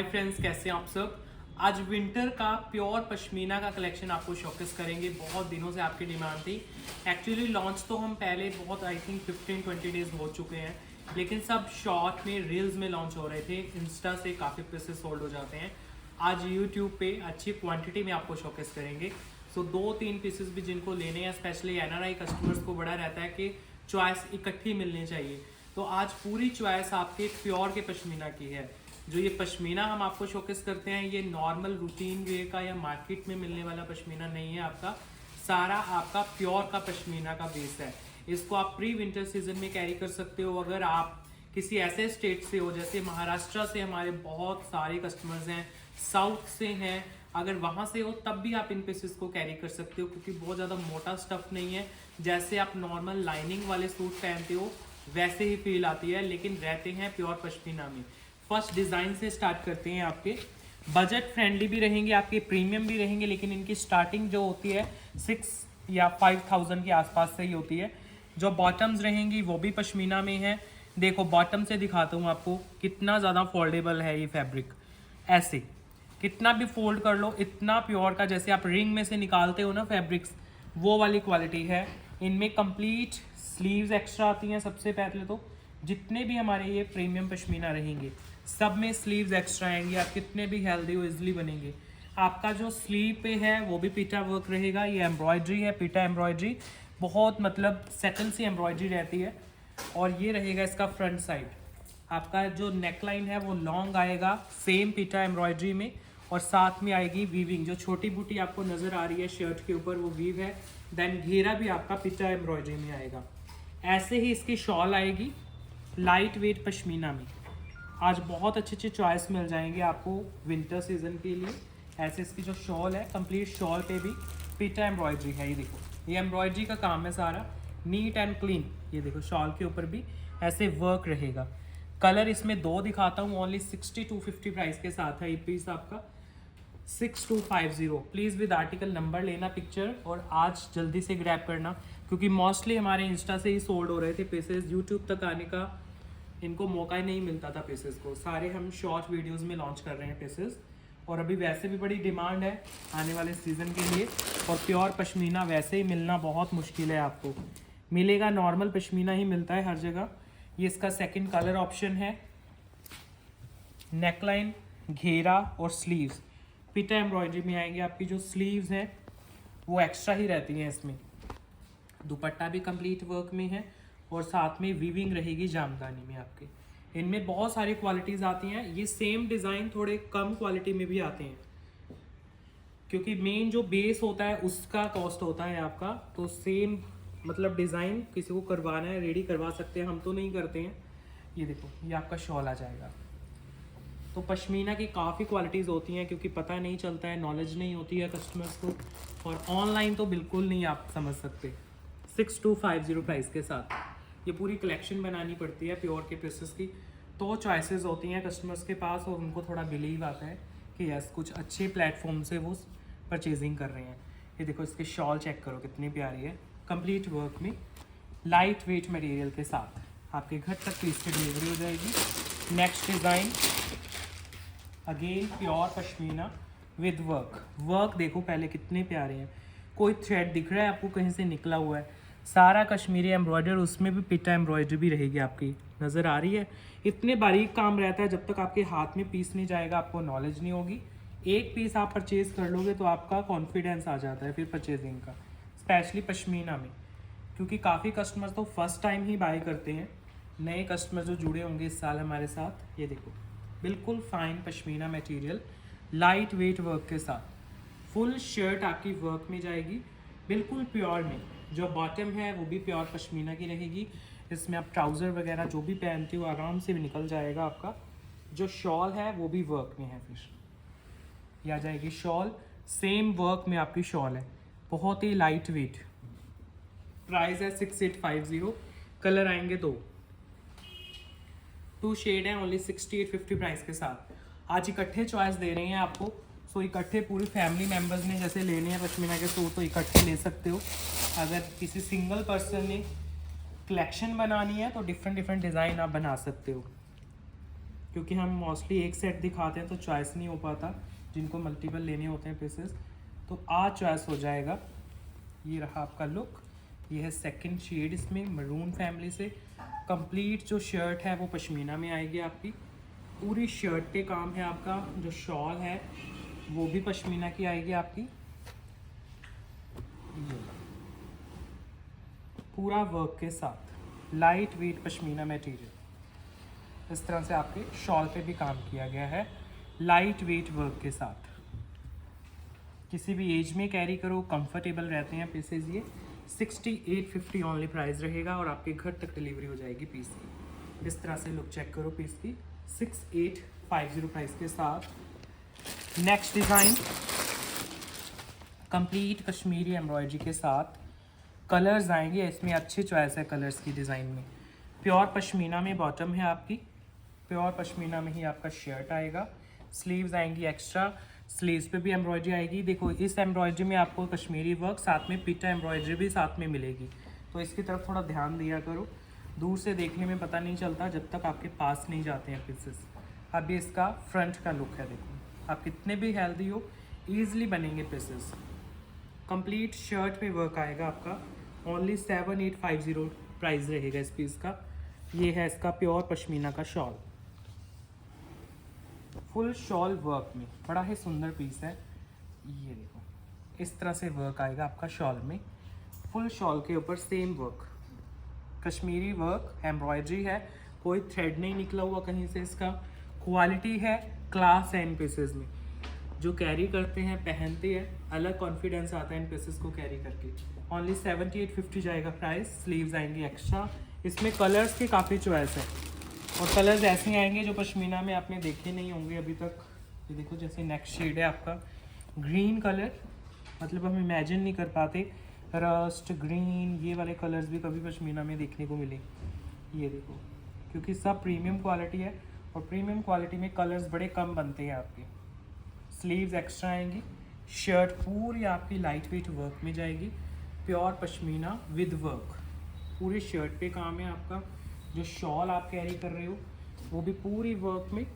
Hi friends, कैसे हैं आप सब। आज विंटर का प्योर पश्मीना का कलेक्शन आपको शोकेस करेंगे। बहुत दिनों से आपकी डिमांड थी। एक्चुअली लॉन्च तो हम पहले बहुत आई थिंक 15-20 डेज हो चुके हैं, लेकिन सब शॉर्ट में रील्स में लॉन्च हो रहे थे। इंस्टा से काफ़ी पीसेस सोल्ड हो जाते हैं। आज यूट्यूब पे अच्छी क्वांटिटी में आपको शोकेस करेंगे। सो 2-3 पीसेस भी जिनको लेने हैं, स्पेशली एनआरआई कस्टमर्स को बड़ा रहता है कि चॉइस इकट्ठी मिलनी चाहिए। तो आज पूरी चॉइस आपके प्योर के पश्मीना की है। जो ये पश्मीना हम आपको शोकेस करते हैं, ये नॉर्मल रूटीन वे का या मार्केट में मिलने वाला पश्मीना नहीं है। आपका सारा आपका प्योर का पश्मीना का बेस है। इसको आप प्री विंटर सीजन में कैरी कर सकते हो। अगर आप किसी ऐसे स्टेट से हो, जैसे महाराष्ट्र से हमारे बहुत सारे कस्टमर्स हैं, साउथ से हैं, अगर वहाँ से हो तब भी आप इन पीसेस को कैरी कर सकते हो, क्योंकि बहुत ज़्यादा मोटा स्टफ नहीं है। जैसे आप नॉर्मल लाइनिंग वाले सूट पहनते हो वैसे ही फील आती है, लेकिन रहते हैं प्योर पश्मीना में। फर्स्ट डिज़ाइन से स्टार्ट करते हैं। आपके बजट फ्रेंडली भी रहेंगे, आपके प्रीमियम भी रहेंगे, लेकिन इनकी स्टार्टिंग जो होती है 6 या 5,000 के आसपास से ही होती है। जो बॉटम्स रहेंगी वो भी पश्मीना में है। देखो बॉटम से दिखाता हूँ आपको कितना ज़्यादा फोल्डेबल है ये फैब्रिक। ऐसे कितना भी फोल्ड कर लो, इतना प्योर का, जैसे आप रिंग में से निकालते हो ना फैब्रिक्स, वो वाली क्वालिटी है। इनमें कंप्लीट स्लीव्स एक्स्ट्रा आती हैं। सबसे पहले तो जितने भी हमारे ये प्रीमियम पश्मीना रहेंगे सब में स्लीव्स एक्स्ट्रा आएंगी। आप कितने भी हेल्दी हो इजिली बनेंगे। आपका जो स्लीव पे है वो भी पीटा वर्क रहेगा। ये एम्ब्रॉयडरी है, पीटा एम्ब्रॉयडरी, बहुत मतलब सेटल सी एम्ब्रॉयडरी रहती है। और ये रहेगा इसका फ्रंट साइड। आपका जो नेकलाइन है वो लॉन्ग आएगा सेम पीटा एम्ब्रॉयडरी में, और साथ में आएगी वीविंग। जो छोटी बूटी आपको नज़र आ रही है शर्ट के ऊपर वो वीव है। देन घेरा भी आपका पीटा एम्ब्रॉयडरी में आएगा। ऐसे ही इसकी शॉल आएगी लाइट वेट पश्मीना में। आज बहुत अच्छे अच्छे चॉइस मिल जाएंगे आपको विंटर सीजन के लिए। ऐसे इसकी जो शॉल है, कंप्लीट शॉल पे भी पीटा एम्ब्रॉयडरी है। ये देखो, ये एम्ब्रॉयडरी का काम है सारा, नीट एंड क्लीन। ये देखो शॉल के ऊपर भी ऐसे वर्क रहेगा। कलर इसमें 2 दिखाता हूँ, ओनली 6250 प्राइस के साथ है ये पीस आपका 6250। प्लीज़ विद आर्टिकल नंबर लेना पिक्चर, और आज जल्दी से ग्रैब करना, क्योंकि मोस्टली हमारे इंस्टा से ही सोल्ड हो रहे थे पीसेस। यूट्यूब तक आने का इनको मौका ही नहीं मिलता था पीसेस को। सारे हम शॉर्ट वीडियोस में लॉन्च कर रहे हैं पीसेस, और अभी वैसे भी बड़ी डिमांड है आने वाले सीज़न के लिए। और प्योर पश्मीना वैसे ही मिलना बहुत मुश्किल है, आपको मिलेगा नॉर्मल पश्मीना ही मिलता है हर जगह। ये इसका सेकंड कलर ऑप्शन है। नेकलाइन, घेरा और स्लीव्स पीटा एम्ब्रॉयडरी में आएंगे। आपकी जो स्लीव्स हैं वो एक्स्ट्रा ही रहती हैं इसमें। दुपट्टा भी कंप्लीट वर्क में है, और साथ में वीविंग रहेगी जामदानी में आपके। इनमें बहुत सारी क्वालिटीज़ आती हैं। ये सेम डिज़ाइन थोड़े कम क्वालिटी में भी आते हैं, क्योंकि मेन जो बेस होता है उसका कॉस्ट होता है आपका। तो सेम मतलब डिज़ाइन किसी को करवाना है रेडी करवा सकते हैं, हम तो नहीं करते हैं। ये देखो, ये आपका शॉल आ जाएगा। तो पश्मीना की काफ़ी क्वालिटीज़ होती हैं, क्योंकि पता नहीं चलता है, नॉलेज नहीं होती है कस्टमर्स को, और ऑनलाइन तो बिल्कुल नहीं आप समझ सकते। 6250 प्राइस के साथ ये पूरी कलेक्शन बनानी पड़ती है प्योर के पीसेस की। तो चॉइसेस होती हैं कस्टमर्स के पास, और उनको थोड़ा बिलीव आता है कि यस कुछ अच्छे प्लेटफॉर्म से वो परचेजिंग कर रहे हैं। ये देखो, इसकी शॉल चेक करो कितनी प्यारी है, कंप्लीट वर्क में लाइट वेट मटेरियल के साथ आपके घर तक पीस की डिलीवरी हो जाएगी। Next design again pure pashmina with work देखो पहले कितने प्यारे हैं। कोई थ्रेड दिख रहा है आपको कहीं से निकला हुआ है? सारा कश्मीरी एम्ब्रॉयडर, उसमें भी पिटा एम्ब्रॉयडरी भी रहेगी आपकी, नज़र आ रही है। इतने बारीक काम रहता है, जब तक आपके हाथ में पीस नहीं जाएगा आपको नॉलेज नहीं होगी। एक पीस आप परचेज़ कर लोगे तो आपका कॉन्फिडेंस आ जाता है फिर परचेजिंग का, स्पेशली पश्मीना में, क्योंकि काफ़ी कस्टमर्स तो फर्स्ट टाइम ही बाय करते हैं। नए कस्टमर जो जुड़े होंगे इस साल हमारे साथ, ये देखो बिल्कुल fine pashmina material light weight work के साथ। फुल शर्ट आपकी वर्क में जाएगी, बिल्कुल प्योर में। जो बॉटम है वो भी प्योर पश्मीना की रहेगी। इसमें आप ट्राउज़र वगैरह जो भी पहनते हो आराम से भी निकल जाएगा आपका। जो शॉल है वो भी वर्क में है, फिर ये आ जाएगी शॉल, सेम वर्क में आपकी शॉल है, बहुत ही लाइट वेट। प्राइस है 6850। कलर आएंगे 2 शेड हैं, ओनली 6850 प्राइस के साथ। आज इकट्ठे चॉइस दे रहे हैं आपको। सो इकट्ठे पूरी फैमिली मेम्बर्स ने जैसे लेने हैं पश्मीना के सूट तो इकट्ठे ले सकते हो। अगर किसी सिंगल पर्सन ने कलेक्शन बनानी है तो डिफरेंट डिज़ाइन आप बना सकते हो। क्योंकि हम मोस्टली एक सेट दिखाते हैं तो चॉइस नहीं हो पाता, जिनको मल्टीपल लेने होते हैं पीसेस, तो आज चॉइस हो जाएगा। ये रहा आपका लुक, ये है सेकंड शेड इसमें मरून फैमिली से। कंप्लीट जो शर्ट है वो पश्मीना में आएगी आपकी, पूरी शर्ट पे काम है आपका। जो शॉल है वो भी पश्मीना की आएगी आपकी, ये पूरा वर्क के साथ, लाइट वेट पश्मीना मटेरियल। इस तरह से आपके शॉल पे भी काम किया गया है लाइट वेट वर्क के साथ। किसी भी एज में कैरी करो, कंफर्टेबल रहते हैं पीसेज ये। 6850 ऑनली प्राइस रहेगा और आपके घर तक डिलीवरी हो जाएगी पीस की। इस तरह से लुक चेक करो पीस की, 6850 प्राइस के साथ। Next design complete Kashmiri embroidery के साथ, कलर्स आएंगे इसमें, अच्छी चॉइस है कलर्स की डिज़ाइन में। प्योर पश्मीना में बॉटम है आपकी, प्योर पश्मीना में ही आपका शर्ट आएगा। स्लीव्स आएंगी एक्स्ट्रा, स्लीव्स पे भी एम्ब्रॉयडरी आएगी। देखो इस एम्ब्रॉयडरी में आपको कश्मीरी वर्क साथ में पिटा एम्ब्रॉयडरी भी साथ में मिलेगी, तो इसकी तरफ थोड़ा ध्यान दिया करो। दूर से देखने में पता नहीं चलता जब तक आपके पास नहीं जाते हैं पीसेस। अब ये इसका फ्रंट का लुक है, देखो आप कितने भी हेल्दी हो ईजिली बनेंगे पीसेस। कंप्लीट शर्ट पे वर्क आएगा आपका, ओनली 7850 प्राइस रहेगा इस पीस का। ये है इसका प्योर पश्मीना का शॉल, फुल शॉल वर्क में, बड़ा ही सुंदर पीस है। ये देखो इस तरह से वर्क आएगा आपका शॉल में, फुल शॉल के ऊपर same work, Kashmiri work embroidery है, कोई थ्रेड नहीं निकला हुआ कहीं से। इसका क्वालिटी है, क्लास है इन पीसेस में। जो कैरी करते हैं पहनते हैं, अलग कॉन्फिडेंस आता है इन पीसेस को कैरी करके। ओनली 7850 जाएगा प्राइस। स्लीव्स आएंगी एक्स्ट्रा, इसमें कलर्स की काफ़ी चॉइस है और कलर्स ऐसे आएंगे जो पश्मीना में आपने देखे नहीं होंगे अभी तक। ये देखो जैसे नेक्स्ट शेड है आपका ग्रीन कलर, मतलब हम इमेजिन नहीं कर पाते रस्ट ग्रीन ये वाले कलर्स भी कभी पश्मीना में देखने को मिले। ये देखो, क्योंकि सब प्रीमियम क्वालिटी है और प्रीमियम क्वालिटी में कलर्स बड़े कम बनते हैं आपके। स्लीव्स एक्स्ट्रा आएंगी, शर्ट पूरी आपकी लाइट वेट वर्क में जाएगी, प्योर पश्मीना विद वर्क, पूरे शर्ट पे काम है आपका। जो शॉल आप कैरी कर रहे हो वो भी पूरी वर्क में।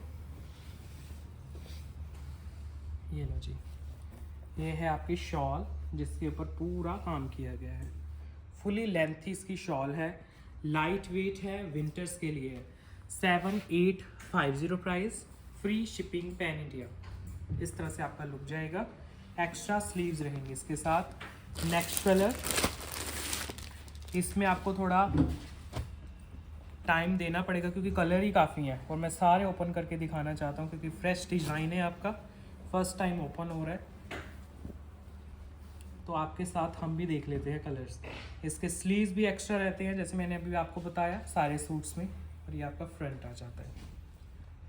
ये लो जी, ये है आपकी शॉल जिसके ऊपर पूरा काम किया गया है। फुली लेंथी इसकी शॉल है, लाइट वेट है, विंटर्स के लिए है। 7850 price, free shipping pan India. इस तरह से आपका लुक जाएगा, एक्स्ट्रा स्लीव्स रहेंगे इसके साथ। नेक्स्ट कलर, इसमें आपको थोड़ा टाइम देना पड़ेगा क्योंकि कलर ही काफ़ी हैं और मैं सारे ओपन करके दिखाना चाहता हूँ क्योंकि फ्रेश डिज़ाइन है आपका, फर्स्ट टाइम ओपन हो रहा है, तो आपके साथ हम भी देख लेते हैं कलर्स। इसके स्लीव्स भी एक्स्ट्रा रहते हैं जैसे मैंने अभी आपको बताया सारे सूट्स में। और ये आपका फ्रंट आ जाता है,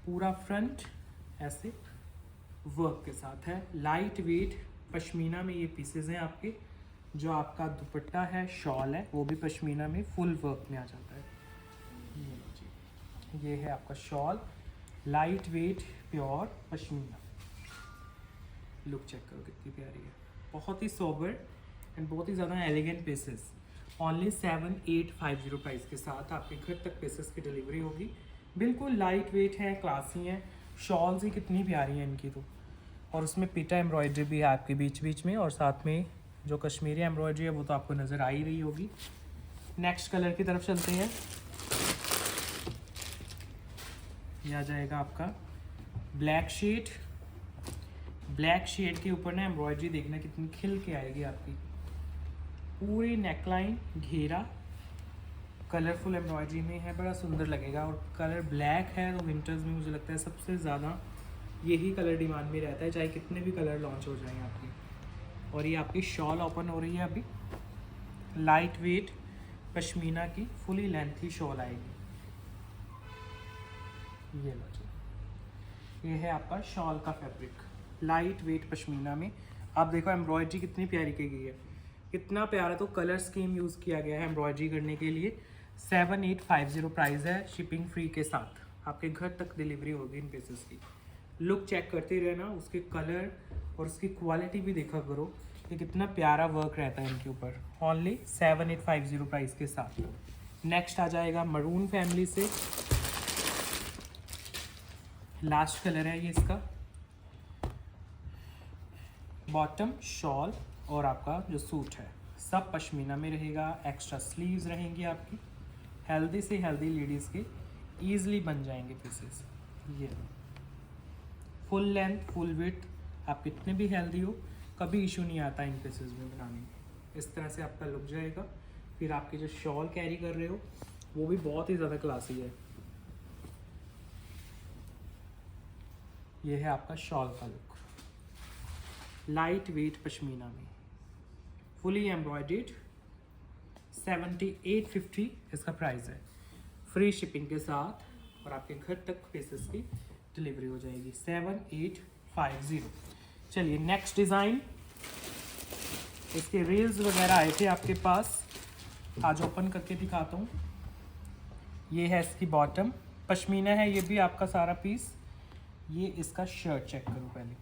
पूरा फ्रंट ऐसे वर्क के साथ है। लाइट वेट पश्मीना में ये पीसेज हैं आपके। जो आपका दुपट्टा है, शॉल है, वो भी पश्मीना में फुल वर्क में आ जाता है। ये है आपका shawl, light weight pure pashmina. Look check करो कितनी प्यारी है, बहुत ही सोबर एंड बहुत ही ज़्यादा एलिगेंट पीसेस। ओनली 7850 प्राइस के साथ आपके घर तक पीसेस की डिलीवरी होगी। बिल्कुल लाइट वेट है, क्लासी हैं। शॉल्स ही कितनी प्यारी हैं इनकी तो, और उसमें पिटा एम्ब्रॉयडरी भी है आपके बीच बीच में, और साथ में जो कश्मीरी एम्ब्रॉयडरी है वो तो आपको नज़र आ ही रही होगी। नेक्स्ट कलर की तरफ चलते हैं। यह आ जाएगा आपका ब्लैक शेड। ब्लैक शेड के ऊपर ना एम्ब्रॉयडरी देखना कितनी खिल के आएगी आपकी, पूरी नेकलाइन घेरा कलरफुल एम्ब्रॉयडरी में है, बड़ा सुंदर लगेगा। और कलर ब्लैक है तो विंटर्स में मुझे लगता है सबसे ज़्यादा यही कलर डिमांड में रहता है, चाहे कितने भी कलर लॉन्च हो जाएं आपकी। और ये आपकी शॉल ओपन हो रही है अभी, लाइट वेट पश्मीना की फुली लेंथी शॉल आएगी। ये लो जी, ये है आपका शॉल का फैब्रिक, लाइट वेट पश्मीना में। आप देखो एम्ब्रॉयडरी कितनी प्यारी की गई है, कितना प्यारा तो कलर स्कीम यूज़ किया गया है एम्ब्रॉयडरी करने के लिए। 7850 प्राइस है, शिपिंग फ्री के साथ आपके घर तक डिलीवरी होगी इन पीसेस की। लुक चेक करते रहना, उसके कलर और उसकी क्वालिटी भी देखा करो कि कितना प्यारा वर्क रहता है इनके ऊपर। ओनली 7850 प्राइस के साथ। नेक्स्ट आ जाएगा मरून फैमिली से लास्ट कलर है ये इसका। बॉटम, शॉल और आपका जो सूट है सब पश्मीना में रहेगा। एक्स्ट्रा स्लीव्स रहेंगी आपकी। हेल्दी से हेल्दी लेडीज़ के ईजिली बन जाएंगे पीसेस। ये फुल लेंथ, फुल विड्थ, आप कितने भी हेल्दी हो कभी इशू नहीं आता इन पीसेस में बनाने में। इस तरह से आपका लुक जाएगा। फिर आपके जो शॉल कैरी कर रहे हो वो भी बहुत ही ज़्यादा क्लासी है। ये है आपका शॉल का लुक, लाइट वेट पश्मीना में, फुली एम्ब्रॉयडर्ड। 7850 इसका प्राइस है, फ्री शिपिंग के साथ, और आपके घर तक पीसेस की डिलीवरी हो जाएगी। 7850। चलिए नेक्स्ट डिज़ाइन। इसके रील्स वगैरह आए थे आपके पास, आज ओपन करके दिखाता हूँ। ये है इसकी बॉटम, पश्मीना है ये भी आपका सारा पीस। ये इसका शर्ट चेक करो पहले,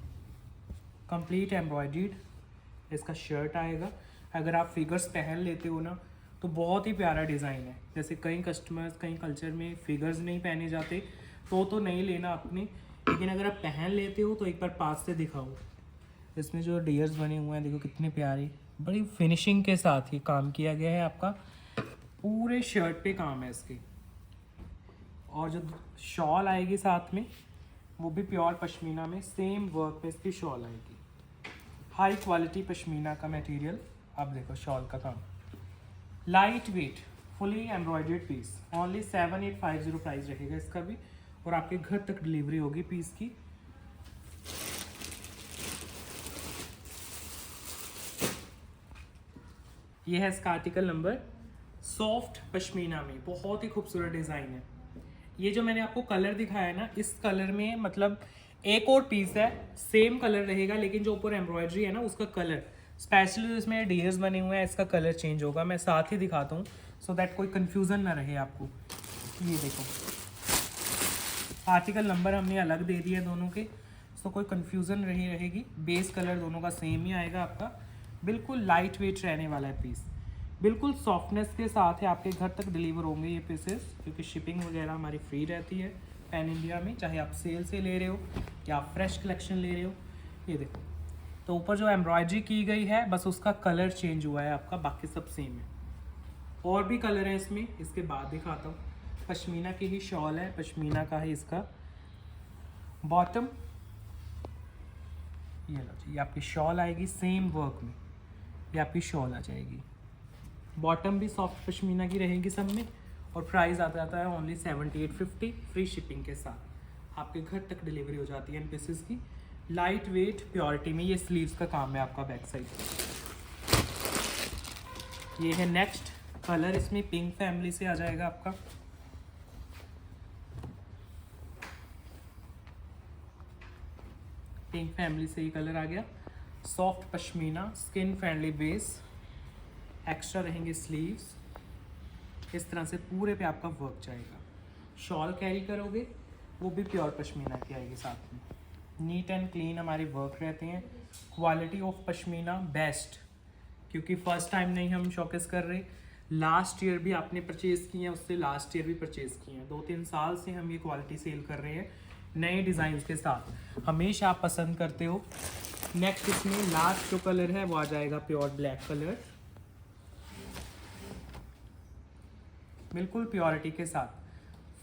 कंप्लीट एम्ब्रॉयडर्ड इसका शर्ट आएगा। अगर आप फिगर्स पहन लेते हो ना तो बहुत ही प्यारा डिज़ाइन है। जैसे कई कस्टमर्स, कई कल्चर में फिगर्स नहीं पहने जाते तो नहीं लेना आपने, लेकिन अगर आप पहन लेते हो तो एक बार पास से दिखाओ। इसमें जो डियर्स बने हुए हैं देखो कितने प्यारे, बड़ी फिनिशिंग के साथ ही काम किया गया है। आपका पूरे शर्ट पे काम है इसके। और जो शॉल आएगी साथ में वो भी प्योर पश्मीना में, सेम वर्क पे इसकी शॉल आएगी। हाई क्वालिटी पश्मीना का मटेरियल। अब देखो शॉल का काम, light weight, fully embroidered piece. Only 7850 price रहेगा इसका भी, और आपके घर तक डिलीवरी होगी पीस की। ये है इसका आर्टिकल नंबर। सॉफ्ट पश्मीना में बहुत ही खूबसूरत डिज़ाइन है। ये जो मैंने आपको कलर दिखाया है ना, इस कलर में मतलब एक और पीस है, सेम कलर रहेगा, लेकिन जो ऊपर एम्ब्रॉयडरी है ना उसका कलर स्पेशली इसमें डियर्स बने हुए हैं, इसका कलर चेंज होगा। मैं साथ ही दिखाता हूँ सो दैट कोई कंफ्यूजन ना रहे आपको। ये देखो आर्टिकल नंबर हमने अलग दे दिया दोनों के, सो कोई कंफ्यूजन नहीं रहेगी। बेस कलर दोनों का सेम ही आएगा आपका। बिल्कुल लाइट वेट रहने वाला है पीस, बिल्कुल सॉफ्टनेस के साथ है। आपके घर तक डिलीवर होंगे ये पीसेस, क्योंकि शिपिंग वगैरह हमारी फ्री रहती है पैन इंडिया में, चाहे आप सेल से ले रहे हो या आप फ्रेश कलेक्शन ले रहे हो। ये देखो तो ऊपर जो एम्ब्रॉयडरी की गई है बस उसका कलर चेंज हुआ है आपका, बाकी सब सेम है। और भी कलर है इसमें, इसके बाद दिखाता हूँ। पश्मीना की ही शॉल है, पश्मीना का है इसका बॉटम। ये लो जी, ये आपकी शॉल आएगी सेम वर्क में, ये आपकी शॉल आ जाएगी। बॉटम भी सॉफ्ट पश्मीना की रहेगी सब में, और प्राइस आता जाता है ओनली 7850 फ्री शिपिंग के साथ। आपके घर तक डिलीवरी हो जाती है इन पीसेस की। लाइट वेट प्योरिटी में। ये स्लीव्स का काम है आपका बैक साइड। ये है नेक्स्ट कलर, इसमें पिंक फैमिली से आ जाएगा आपका। पिंक फैमिली से ये कलर आ गया। Soft pashmina, skin friendly base, extra रहेंगे स्लीव्स। इस तरह से पूरे पे आपका वर्क जाएगा। शॉल कैरी करोगे वो भी प्योर पश्मीना की आएगी साथ में। नीट एंड क्लीन हमारे वर्क रहते हैं। क्वालिटी ऑफ पश्मीना बेस्ट, क्योंकि फर्स्ट टाइम नहीं हम शॉकेस कर रहे, लास्ट ईयर भी आपने परचेज़ किए हैं, उससे लास्ट ईयर भी परचेज़ किए हैं। 2-3 साल से हम ये क्वालिटी सेल कर रहे हैं नए डिज़ाइंस के साथ, हमेशा आप पसंद करते हो। नेक्स्ट इसमें लास्ट जो कलर है वो आ जाएगा प्योर ब्लैक कलर, बिल्कुल प्योरिटी के साथ।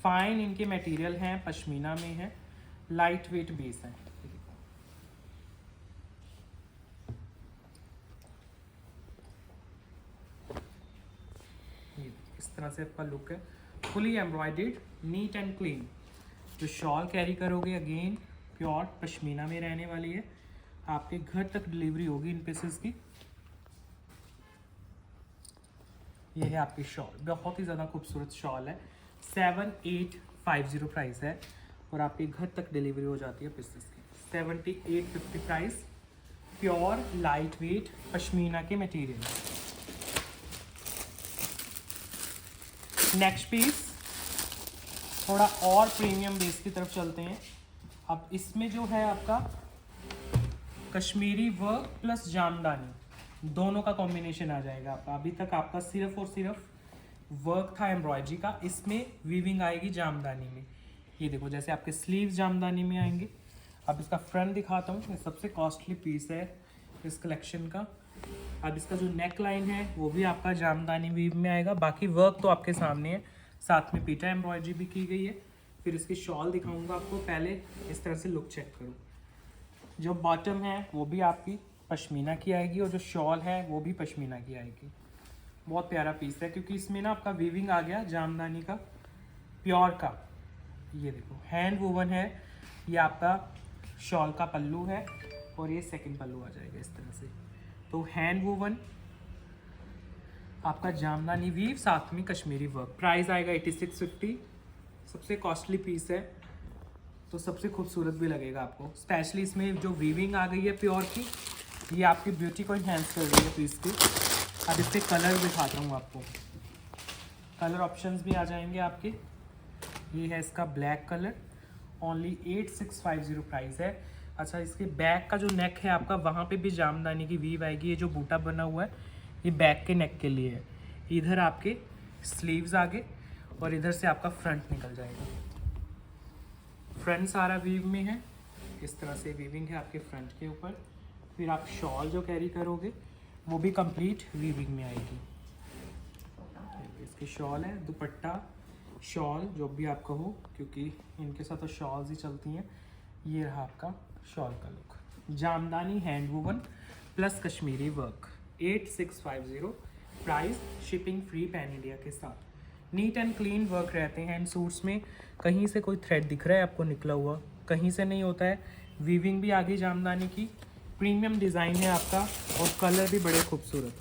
फाइन इनके मटेरियल हैं, पश्मीना में है, लाइट वेट बेस है। ये इस तरह से आपका लुक है, fully embroidered, neat and clean. जो शॉल कैरी करोगे अगेन प्योर पश्मीना में रहने वाली है। आपके घर तक डिलीवरी होगी इन पीसेस की। ये है आपकी शॉल, बहुत ही ज़्यादा खूबसूरत शॉल है। 7850 प्राइस है, और आपके घर तक डिलीवरी हो जाती है पीसेस की। 7850 price, pure light weight pashmina के मटेरियल। नेक्स्ट पीस थोड़ा और प्रीमियम बेस की तरफ चलते हैं। अब इसमें जो है आपका कश्मीरी वर्क प्लस जामदानी दोनों का कॉम्बिनेशन आ जाएगा आपका। अभी तक आपका सिर्फ और सिर्फ वर्क था एम्ब्रॉयडरी का, इसमें वीविंग आएगी जामदानी में। ये देखो जैसे आपके स्लीव्स जामदानी में आएंगे। अब इसका फ्रंट दिखाता हूँ, ये सबसे कॉस्टली पीस है इस कलेक्शन का। अब इसका जो नेक लाइन है वो भी आपका जामदानी वीव में आएगा, बाकी वर्क तो आपके सामने है, साथ में पीटा एम्ब्रॉयडरी भी की गई है। फिर इसकी शॉल दिखाऊंगा आपको, पहले इस तरह से लुक चेक करो। जो बॉटम है वो भी आपकी पश्मीना की आएगी और जो शॉल है वो भी पश्मीना की आएगी। बहुत प्यारा पीस है क्योंकि इसमें ना आपका वीविंग आ गया जामदानी का प्योर का। ये देखो हैंड वोवन है, ये आपका शॉल का पल्लू है और ये सेकंड पल्लू आ जाएगा इस तरह से। तो हैंड वोवन आपका जामदानी वीव, साथ में कश्मीरी वर्क। प्राइस आएगा 8650। सबसे कॉस्टली पीस है तो सबसे खूबसूरत भी लगेगा आपको। स्पेशली इसमें जो वीविंग आ गई है प्योर की, ये आपकी ब्यूटी को इन्हेंस कर रही है पीस की। अब इसके कलर दिखाता हूँ आपको, कलर ऑप्शंस भी आ जाएंगे आपके। ये है इसका ब्लैक कलर, ओनली 8650 प्राइस है। अच्छा, इसके बैक का जो नेक है आपका, वहाँ पे भी जामदानी की वीव आएगी। ये जो बूटा बना हुआ है ये बैक के नेक के लिए है। इधर आपके स्लीव्स आगे और इधर से आपका फ्रंट निकल जाएगा। फ्रंट सारा वीव में है, इस तरह से वीविंग है आपके फ्रंट के ऊपर। फिर आप शॉल जो कैरी करोगे वो भी कंप्लीट वीविंग में आएगी। इसकी शॉल है, दुपट्टा शॉल जो भी आप कहो, क्योंकि इनके साथ तो शॉल्स ही चलती हैं। ये रहा आपका शॉल का look. Jamdani hand woven plus Kashmiri work, 8650 price, shipping free pan India के साथ। नीट एंड क्लीन वर्क रहते हैं इन सूट्स में। कहीं से कोई थ्रेड दिख रहा है आपको निकला हुआ, कहीं से नहीं होता है। वीविंग भी आ गई जामदानी की, प्रीमियम डिज़ाइन है आपका और कलर भी बड़े खूबसूरत।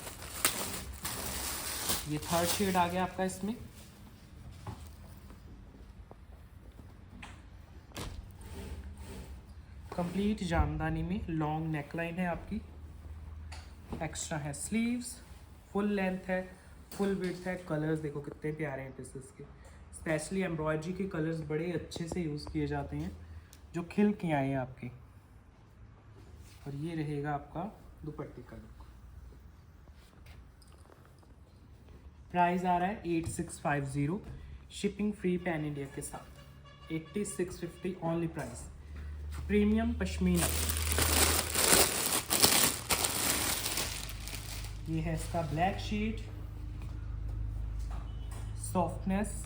ये थर्ड शेड आ गया आपका इसमें। कंप्लीट जामदानी में लॉन्ग नेकलाइन है आपकी, एक्स्ट्रा है स्लीव्स, फुल लेंथ है, फुल विड्थ है। कलर्स देखो कितने प्यारे हैं पीसेस के। स्पेशली एम्ब्रॉयडरी के कलर्स बड़े अच्छे से यूज़ किए जाते हैं जो खिल के आए हैं आपके। और ये रहेगा आपका दुपट्टे का लुक। प्राइस आ रहा है 8650, शिपिंग फ्री पैन इंडिया के साथ। 8650 ओनली प्राइस। प्रीमियम पश्मीना, ये है इसका ब्लैक शीट। सॉफ्टनेस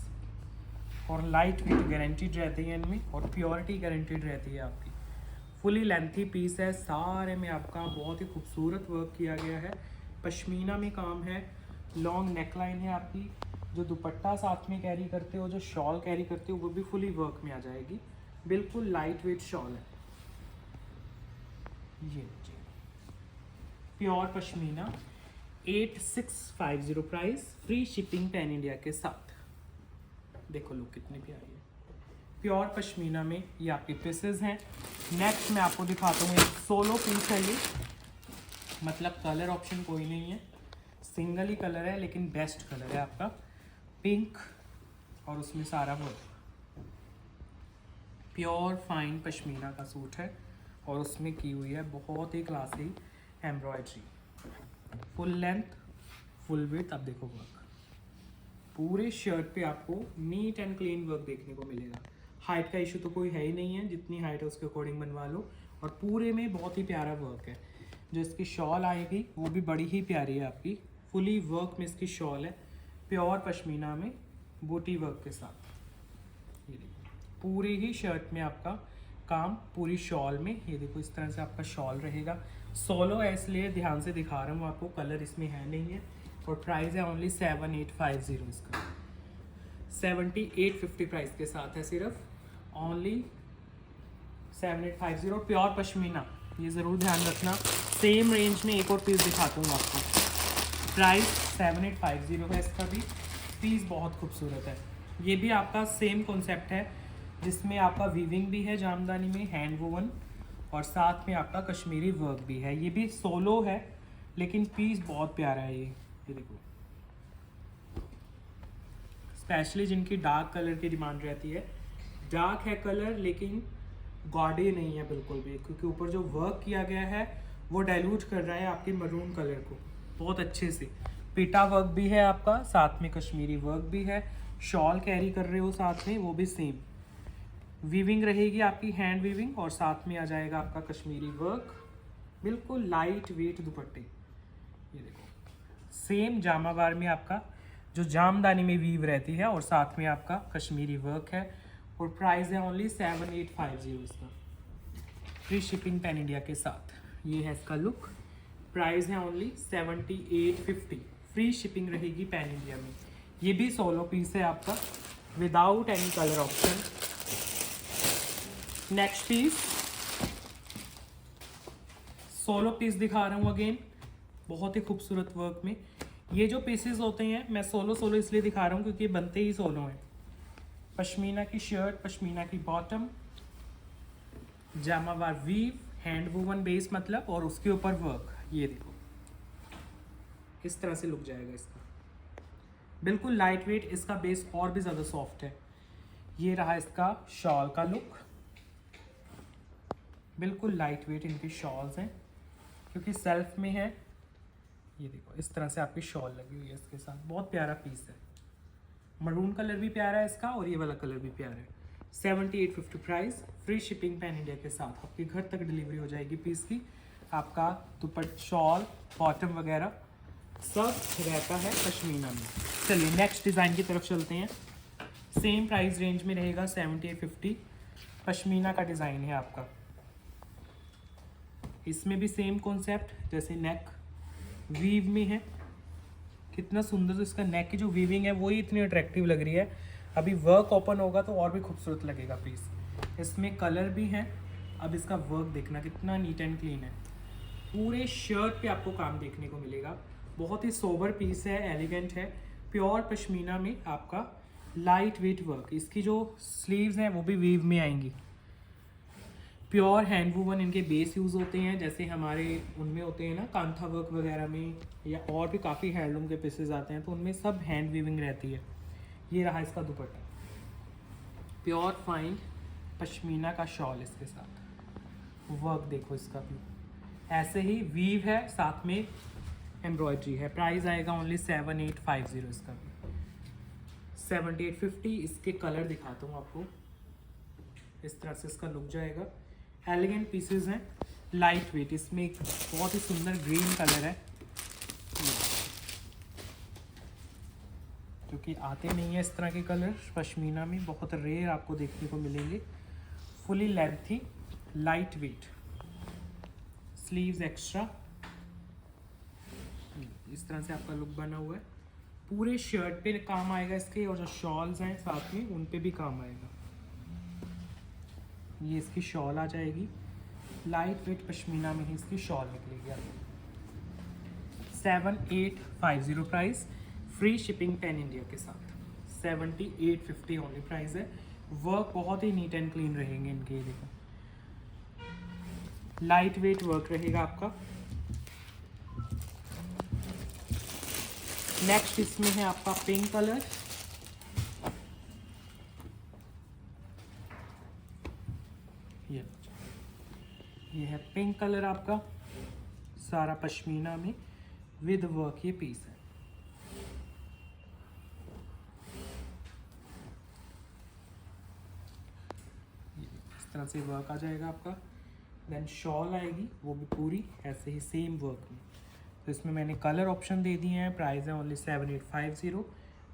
और लाइट वेट गारंटीड रहती है इनमें और प्योरिटी गारंटीड रहती है आपकी। फुली लेंथी पीस है, सारे में आपका बहुत ही खूबसूरत वर्क किया गया है। पश्मीना में काम है, लॉन्ग नेकलाइन है आपकी। जो दुपट्टा साथ में कैरी करते हो, जो शॉल कैरी करते हो, वो भी फुली वर्क में आ जाएगी। बिल्कुल लाइट वेट शॉल है ये। Pure pashmina, 8650 price, free shipping pan India के साथ। देखो लुक कितनी प्यारी है। प्योर पश्मीना में ये आपके पीसेस हैं। नेक्स्ट मैं आपको दिखाता हूँ, एक सोलो पीस है ये, मतलब कलर ऑप्शन कोई नहीं है, सिंगल ही कलर है, लेकिन बेस्ट कलर है आपका पिंक और उसमें सारा वर्क। प्योर फाइन पश्मीना का सूट है और उसमें की हुई है बहुत ही classy embroidery. Full length, full width. अब देखो वर्क, पूरे शर्ट पे आपको नीट एंड क्लीन वर्क देखने को मिलेगा। हाइट का इशू तो कोई है ही नहीं है, जितनी हाइट है उसके अकॉर्डिंग बनवा लो। और पूरे में बहुत ही प्यारा वर्क है। जो इसकी शॉल आएगी वो भी बड़ी ही प्यारी है आपकी, फुली वर्क में इसकी शॉल है, प्योर पश्मीना में बूटी वर्क के साथ। ये देखो पूरी ही शर्ट में आपका काम, पूरी शॉल में। ये देखो इस तरह से आपका शॉल रहेगा। सोलो है इसलिए ध्यान से दिखा रहा हूँ आपको, कलर इसमें है नहीं है। और प्राइस है ओनली 7850 इसका, 7850 प्राइस के साथ है सिर्फ, ओनली 7850। प्योर पश्मीना, ये ज़रूर ध्यान रखना। सेम रेंज में एक और पीस दिखाता हूँ आपको, प्राइस 7850 है इसका भी। पीस बहुत खूबसूरत है। ये भी आपका सेम कॉन्सेप्ट है, जिसमें आपका वीविंग भी है जामदानी में, हैंड वोवन, और साथ में आपका कश्मीरी वर्क भी है। ये भी सोलो है लेकिन पीस बहुत प्यारा है ये देखो। स्पेशली जिनकी डार्क कलर की डिमांड रहती है, डार्क है कलर लेकिन गॉडी नहीं है बिल्कुल भी, क्योंकि ऊपर जो वर्क किया गया है वो डाइल्यूट कर रहा है आपके मरून कलर को बहुत अच्छे से। पीटा वर्क भी है आपका, साथ में कश्मीरी वर्क भी है। शॉल कैरी कर रहे हो साथ में, वो भी सेम। वीविंग रहेगी आपकी, हैंड वीविंग, और साथ में आ जाएगा आपका कश्मीरी वर्क, बिल्कुल लाइट वेट दुपट्टे। ये देखो सेम जामावार में आपका जो जामदानी में वीव रहती है, और साथ में आपका कश्मीरी वर्क है, और प्राइस है ओनली 7850 इसका, फ्री शिपिंग पैन इंडिया के साथ। ये है इसका लुक, प्राइस है ओनली 7850, फ्री शिपिंग रहेगी पैन इंडिया में। ये भी सोलो पीस है आपका, without any colour option. Next piece solo piece दिखा रहा हूँ अगेन, बहुत ही खूबसूरत वर्क में। ये जो पीसेस होते हैं मैं सोलो सोलो इसलिए दिखा रहा हूँ क्योंकि बनते ही सोलो हैं। पश्मीना की शर्ट, पश्मीना की bottom, jamawar weave, hand woven base मतलब, और उसके ऊपर वर्क। ये देखो इस तरह से लुक जाएगा इसका, बिल्कुल लाइट वेट, इसका बेस और भी ज़्यादा सॉफ्ट है। ये रहा इसका शॉल का लुक, बिल्कुल लाइट वेट इनके शॉल्स हैं क्योंकि सेल्फ में है। ये देखो इस तरह से आपकी शॉल लगी हुई है इसके साथ, बहुत प्यारा पीस है। मरून कलर भी प्यारा है इसका, और ये वाला कलर भी प्यारा है। 7850 price, free shipping pan India के साथ आपके घर तक डिलीवरी हो जाएगी पीस की। आपका दुपट्टा, शॉल, बॉटम वगैरह सब रहता है पश्मीना में। चलिए नेक्स्ट डिज़ाइन की तरफ चलते हैं। सेम प्राइस रेंज में रहेगा 7850, पश्मीना का डिज़ाइन है आपका। इसमें भी सेम कॉन्सेप्ट, जैसे नेक वीव में है, कितना सुंदर। तो इसका नेक की जो वीविंग है वो ही इतनी अट्रैक्टिव लग रही है। अभी वर्क ओपन होगा तो और भी खूबसूरत लगेगा पीस। इसमें कलर भी है। अब इसका वर्क देखना कितना नीट एंड क्लीन है, पूरे शर्ट पे आपको काम देखने को मिलेगा। बहुत ही सोबर पीस है, एलिगेंट है, प्योर पश्मीना में आपका लाइट वेट वर्क। इसकी जो स्लीव्स हैं वो भी वीव में आएंगी। प्योर हैंड वूवन इनके बेस यूज़ होते हैं, जैसे हमारे उनमें होते हैं ना कांथा वर्क वगैरह में, या और भी काफ़ी हैंडलूम के पीसेस आते हैं तो उनमें सब हैंड वीविंग रहती है। ये रहा इसका दुपट्टा, प्योर फाइन पश्मीना का शॉल इसके साथ। वर्क देखो इसका भी ऐसे ही वीव है, साथ में एम्ब्रॉयडरी है। प्राइस आएगा ओनली 7850 इसका भी, 7850। इसके कलर दिखाता हूँ आपको, इस तरह से इसका लुक जाएगा। एलिगेंट पीसेस हैं, लाइट वेट। इसमें एक बहुत ही सुंदर ग्रीन कलर है, क्योंकि आते नहीं है इस तरह के कलर पश्मीना में, बहुत रेयर आपको देखने को मिलेंगे। Fully lengthy, light weight, sleeves extra, इस तरह से आपका लुक बना हुआ है। पूरे शर्ट पे काम आएगा इसके, और जो शॉल्स हैं साथ में उन पे भी काम आएगा। ये इसकी शॉल आ जाएगी, लाइट वेट पश्मीना में ही इसकी शॉल निकलेगी आपको। 7850 price, free shipping pan India के साथ। 7850 ओनली प्राइस है। वर्क बहुत ही नीट एंड क्लीन रहेंगे इनके, देखो लाइट वेट वर्क रहेगा आपका। नेक्स्ट इसमें है आपका पिंक कलर, ये है पिंक कलर आपका, सारा पश्मीना में विद वर्क ये पीस है। इस तरह से वर्क आ जाएगा आपका। देन शॉल आएगी, वो भी पूरी ऐसे ही सेम वर्क में। तो इसमें मैंने कलर ऑप्शन दे दिए हैं। प्राइस है ओनली 7850।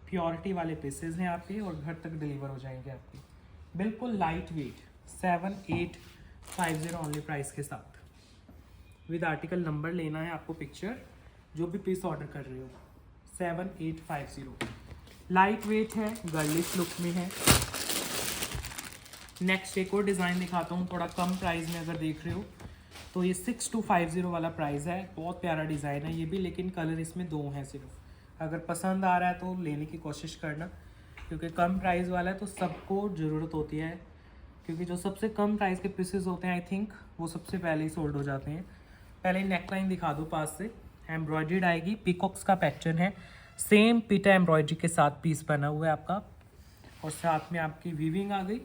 प्योरिटी वाले पीसेज हैं आपके, और घर तक डिलीवर हो जाएंगे आपके, बिल्कुल लाइट वेट। 7850 ओनली प्राइस के साथ। विद आर्टिकल नंबर लेना है आपको, पिक्चर जो भी पीस ऑर्डर कर रहे हो। 7850 लाइट वेट है, गर्लिश लुक में है। नेक्स्ट एक और डिज़ाइन दिखाता हूँ, थोड़ा कम प्राइस में अगर देख रहे हो तो ये 6250 वाला प्राइस है। बहुत प्यारा डिज़ाइन है ये भी, लेकिन कलर इसमें 2 हैं सिर्फ। अगर पसंद आ रहा है तो लेने की कोशिश करना, क्योंकि कम प्राइस वाला है तो सबको ज़रूरत होती है, क्योंकि जो सबसे कम प्राइस के पीसेस होते हैं आई थिंक वो सबसे पहले ही सोल्ड हो जाते हैं। पहले नेकलाइन दिखा दो पास से। एम्ब्रॉयड्रीड आएगी, पीकॉक्स का पैटर्न है, सेम पीटा एम्ब्रॉयड्री के साथ पीस बना हुआ है आपका, और साथ में आपकी वीविंग आ गई।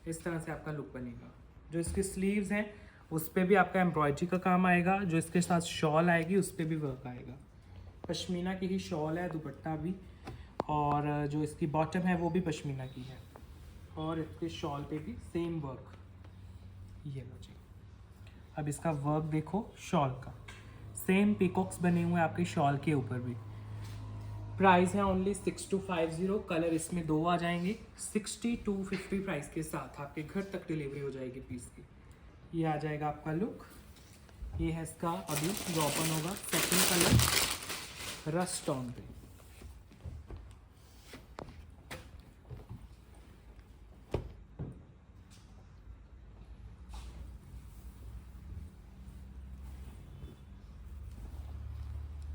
इस तरह से आपका लुक बनेगा। जो इसके स्लीव्स हैं उस पर भी आपका एम्ब्रॉयड्री का काम आएगा। जो इसके साथ शॉल आएगी उस पर भी वर्क आएगा। पश्मीना की ही शॉल है, दुपट्टा भी, और जो इसकी बॉटम है वो भी पश्मीना की है। और इसके शॉल पे भी सेम वर्क। ये लो जी, अब इसका वर्क देखो शॉल का, सेम पीकॉक्स बने हुए हैं आपके शॉल के ऊपर भी। प्राइस है ओनली 6250। कलर इसमें 2 आ जाएंगे। 6250 प्राइस के साथ आपके घर तक डिलीवरी हो जाएगी पीस की। ये आ जाएगा आपका लुक। ये है इसका, अभी जो ओपन होगा सेकंड कलर रस्ट ऑन पे।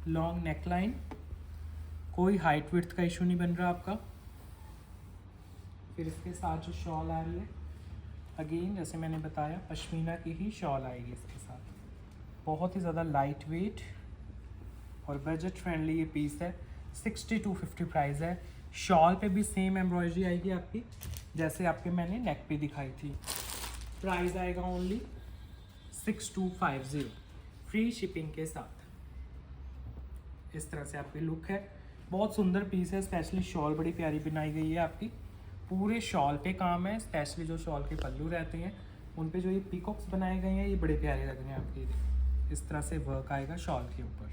लॉन्ग नेकलाइन, कोई हाइट विड्थ का इशू नहीं बन रहा आपका। फिर इसके साथ जो शॉल आ रही है, अगेन जैसे मैंने बताया पश्मीना की ही शॉल आएगी इसके साथ। बहुत ही ज़्यादा लाइट वेट और बजट फ्रेंडली ये पीस है। 6250 प्राइस है। शॉल पे भी सेम एम्ब्रॉयडरी आएगी आपकी, जैसे आपके मैंने नेक पे दिखाई थी। प्राइस आएगा ओनली 6250 फ्री शिपिंग के साथ। इस तरह से आपकी लुक है। बहुत सुंदर पीस है, स्पेशली शॉल बड़ी प्यारी बनाई गई है आपकी। पूरे शॉल पे काम है, स्पेशली जो शॉल के पल्लू रहते हैं उन पे जो ये पीकॉक्स बनाए गए हैं ये बड़े प्यारे लग रहे हैं आपके। इस तरह से वर्क आएगा शॉल के ऊपर।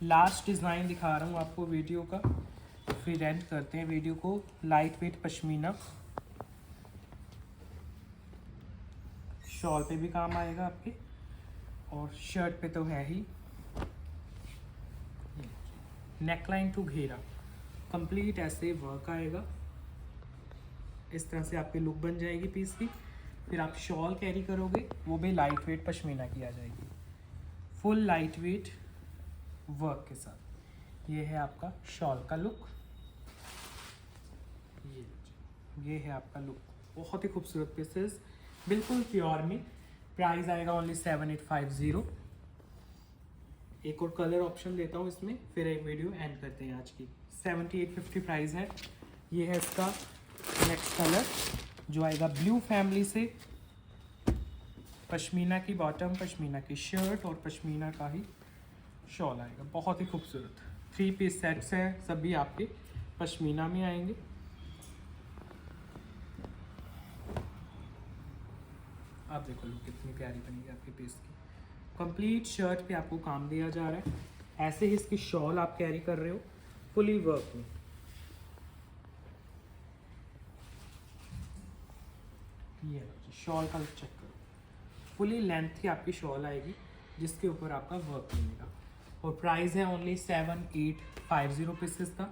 लास्ट डिज़ाइन दिखा रहा हूँ आपको वीडियो का, फिर एंड करते हैं वीडियो को। लाइट वेट पश्मीना, शॉल पे भी काम आएगा आपके और शर्ट पे तो है ही। नेकलाइन टू घेरा कंप्लीट ऐसे वर्क आएगा। इस तरह से आपकी लुक बन जाएगी पीस की। फिर आप शॉल कैरी करोगे वो भी लाइट वेट पश्मीना की आ जाएगी, फुल लाइट वेट वर्क के साथ। ये है आपका शॉल का लुक। ये है आपका लुक। बहुत ही खूबसूरत पीसेस, बिल्कुल प्योर में। प्राइस आएगा ओनली 7850। एक और कलर ऑप्शन देता हूँ इसमें, फिर एक वीडियो एंड करते हैं आज की। 7850 प्राइस है। ये है इसका नेक्स्ट कलर जो आएगा ब्लू फैमिली से। पश्मीना की बॉटम, पश्मीना की शर्ट और पश्मीना का ही शॉल आएगा। बहुत ही खूबसूरत 3 पीस सेट्स हैं, सभी आपके पश्मीना में आएंगे। आप देखो लुक कितनी प्यारी बनेगी आपकी पीस की। कंप्लीट शर्ट पे आपको काम दिया जा रहा है। ऐसे ही इसकी शॉल आप कैरी कर रहे हो फुली वर्क में। ये शॉल का चेक करो, फुली लेंथ की आपकी शॉल आएगी जिसके ऊपर आपका वर्क मिलेगा। और प्राइस है ओनली 7850 पीसेस का।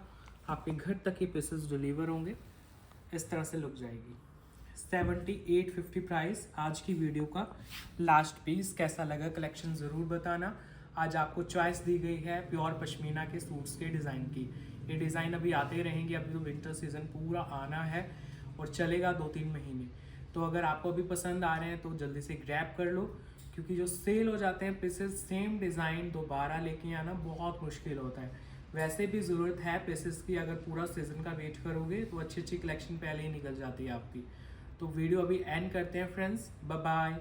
आपके घर तक ये पीसेस डिलीवर होंगे। इस तरह से लुक जाएगी। 7850 प्राइस। आज की वीडियो का लास्ट पीस। कैसा लगा कलेक्शन ज़रूर बताना। आज आपको चॉइस दी गई है प्योर पश्मीना के सूट्स के डिज़ाइन की। ये डिज़ाइन अभी आते रहेंगे, अभी तो विंटर सीज़न पूरा आना है और चलेगा 2-3 महीने। तो अगर आपको भी पसंद आ रहे हैं तो जल्दी से ग्रैब कर लो, क्योंकि जो सेल हो जाते हैं पीसेस सेम डिज़ाइन दोबारा लेके आना बहुत मुश्किल होता है। वैसे भी ज़रूरत है पीसेस की, अगर पूरा सीज़न का वेट करोगे तो अच्छी अच्छी कलेक्शन पहले ही निकल जाती है आपकी। तो वीडियो अभी एंड करते हैं फ्रेंड्स। Bye bye.